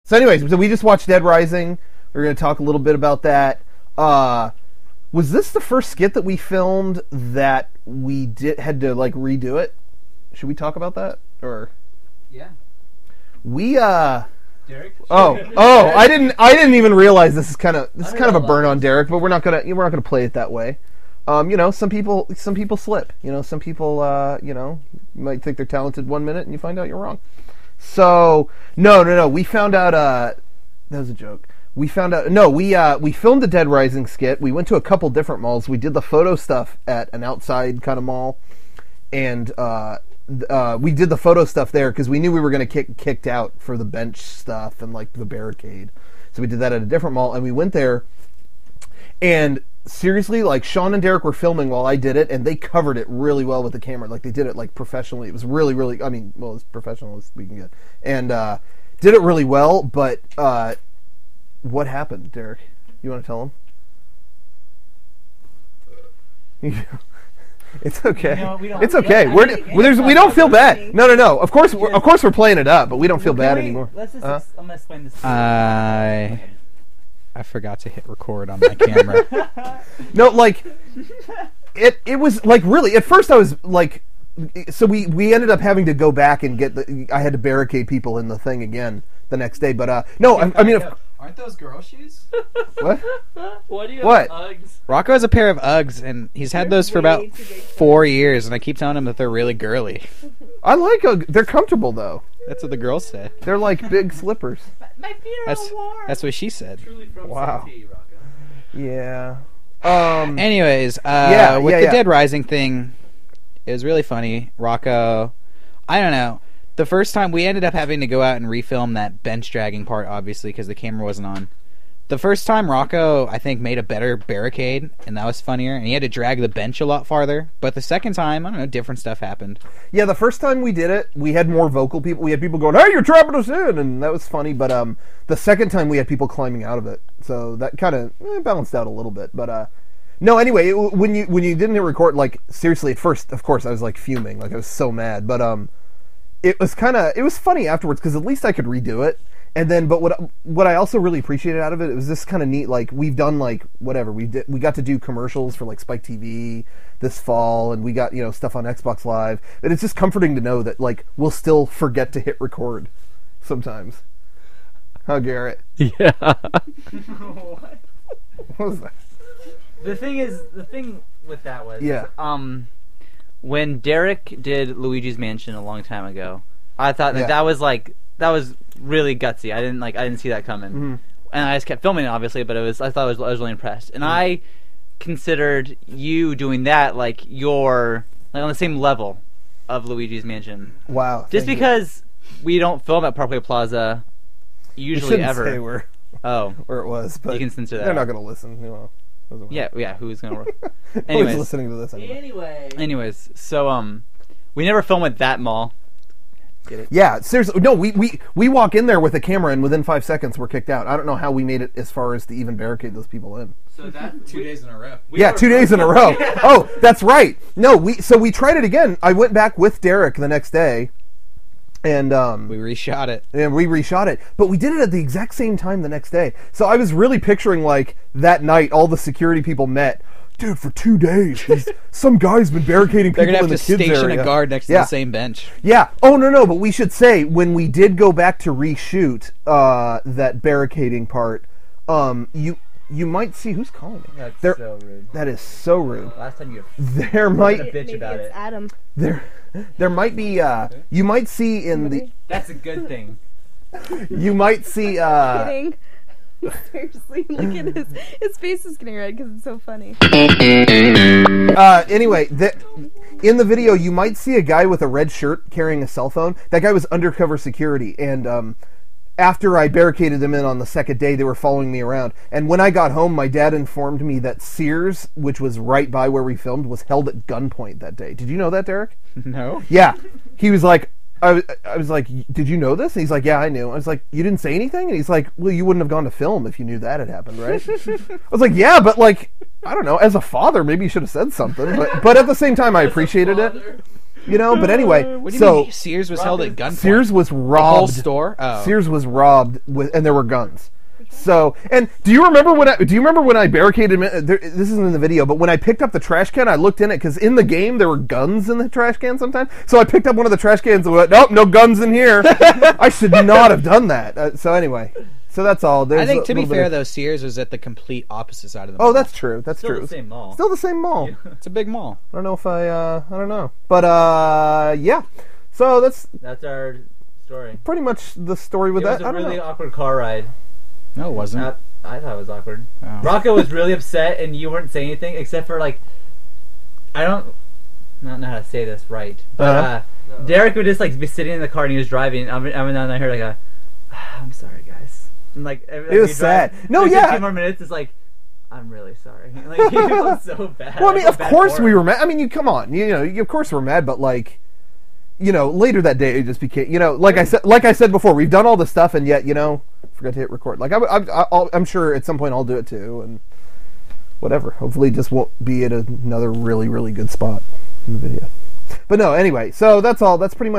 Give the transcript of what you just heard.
So anyways, so we just watched Dead Rising. We're going to talk a little bit about that. Was this the first skit that we filmed that we had to like redo it? Should we talk about that? Or yeah. We Derek? I didn't even realize this is kind of a burn on Derek, but we're not gonna play it that way. Some people slip. Some people you might think they're talented 1 minute and you find out you're wrong. So no. We found out that was a joke. We found out we filmed the Dead Rising skit. We went to a couple different malls. We did the photo stuff at an outside kind of mall, and we did the photo stuff there because we knew we were going to get kicked out for the bench stuff and like the barricade. So we did that at a different mall, and we went there. And seriously, like Sean and Derek were filming while I did it, and they covered it really well with the camera. Like they did it like professionally. It was really, really. I mean, well, as professional as we can get, and did it really well. But what happened, Derek? You want to tell him? It's okay. It's okay. We don't feel bad. No. Of course we're playing it up, but we don't feel bad anymore. Let's just. I'm gonna explain this. I forgot to hit record on my camera. No, like it was like really. At first, I was like, so we ended up having to go back and I had to barricade people in the thing again the next day. But no, I mean. Aren't those girl shoes? What? What do you have? Uggs? Rocco has a pair of Uggs, and he's had those for about 4 years, and I keep telling him that they're really girly. I like Uggs. They're comfortable, though. That's what the girls say. They're like big slippers. My feet are all warm. That's what she said. Truly from Wow. Santee, Rocco. Yeah. Anyways, with the Dead Rising thing, it was really funny. Rocco, I don't know. The first time we ended up having to go out and refilm that bench dragging part, obviously, because the camera wasn't on. The first time Rocco, I think, made a better barricade, and that was funnier, and he had to drag the bench a lot farther. But the second time, I don't know, different stuff happened. Yeah, the first time we did it, we had more vocal people. We had people going, "Hey, you're trapping us in!" And that was funny. But the second time, we had people climbing out of it. So that kind of balanced out a little bit. But no, anyway, when you didn't hit record, like, seriously, at first, of course, I was, like, fuming. Like, I was so mad. But it was funny afterwards because at least I could redo it. And then, but what I also really appreciated out of it, it was this kind of neat, like, we've done, like, whatever, we got to do commercials for, like, Spike TV this fall, and we got, stuff on Xbox Live, and it's just comforting to know that, like, we'll still forget to hit record sometimes. Huh, Garrett? Yeah. What? What was that? The thing with that was, yeah. When Derek did Luigi's Mansion a long time ago, I thought that was really gutsy. I didn't see that coming, and I just kept filming it, obviously. But I thought I was really impressed, and I considered you doing that like you're like on the same level of Luigi's Mansion. Wow! Just because we don't film at Parkway Plaza usually ever. Say where it was, but you can censor that. They're not going to listen. Yeah. Who's gonna? Anyways, who's listening to this anyway? Anyways, so we never film at that mall. Get it? Yeah, seriously. No, we walk in there with a camera, and within 5 seconds we're kicked out. I don't know how we made it as far as to even barricade those people in. So that 2 days in a row. 2 days in a row. Oh, that's right. No, we tried it again. I went back with Derek the next day, and we reshot it. And we reshot it, but we did it at the exact same time the next day. So I was really picturing like that night, all the security people met. Dude, for 2 days, some guy's been barricading people in the kids area. They're going to have to station a guard next to the same bench. Yeah. Oh, no, but we should say, when we did go back to reshoot that barricading part, you might see... Who's calling me? That's so rude. That is so rude. Last time you there might... a bitch about it. Adam. There might be... you might see in the... That's a good thing. You might see... Kidding. Seriously, look at his face is getting red because it's so funny. Anyway, in the video, you might see a guy with a red shirt carrying a cell phone. That guy was undercover security, and after I barricaded them in on the second day, they were following me around. And when I got home, my dad informed me that Sears, which was right by where we filmed, was held at gunpoint that day. Did you know that, Derek? No. Yeah. He was like... I was like, did you know this? And he's like, yeah, I knew. I was like, you didn't say anything? And he's like, well, you wouldn't have gone to film if you knew that had happened, right? I was like, yeah, but like, I don't know. As a father, maybe you should have said something. But at the same time, I appreciated it. You know, but anyway, What do you so mean Sears was held at gunpoint? Sears was The whole robbed. store? Oh. Sears was robbed and there were guns. So, and do you remember when I barricaded? This isn't in the video, but when I picked up the trash can, I looked in it because in the game there were guns in the trash can sometimes. So I picked up one of the trash cans and went, "Nope, no guns in here." I should not have done that. So anyway, so that's all. There's I think to be fair though, Sears was at the complete opposite side of the mall. Oh, that's true. That's Still true. the same mall. Still the same mall. It's a big mall. I don't know if I don't know, but yeah. So that's our story. pretty much the story with It was that. a I don't really know. awkward car ride. No, it wasn't. I thought it was awkward. Oh. Rocco was really upset, and you weren't saying anything except for like, I don't know how to say this right, but Derek would just like be sitting in the car and he was driving. Every now and then I heard like "I'm sorry, guys," and like It was sad. No, like, yeah. 15 more minutes. It's like, I'm really sorry. Like he felt so bad. Well, I mean, felt of bad course for we him. were mad. I mean, you come on, you know, of course we're mad, but like, you know, later that day it just became, you know, like I said before, we've done all the stuff and yet, you know, forgot to hit record. Like I'm sure at some point I'll do it too, and whatever. Hopefully, it just won't be at another really, really good spot in the video. But no, anyway. So that's all. That's pretty much.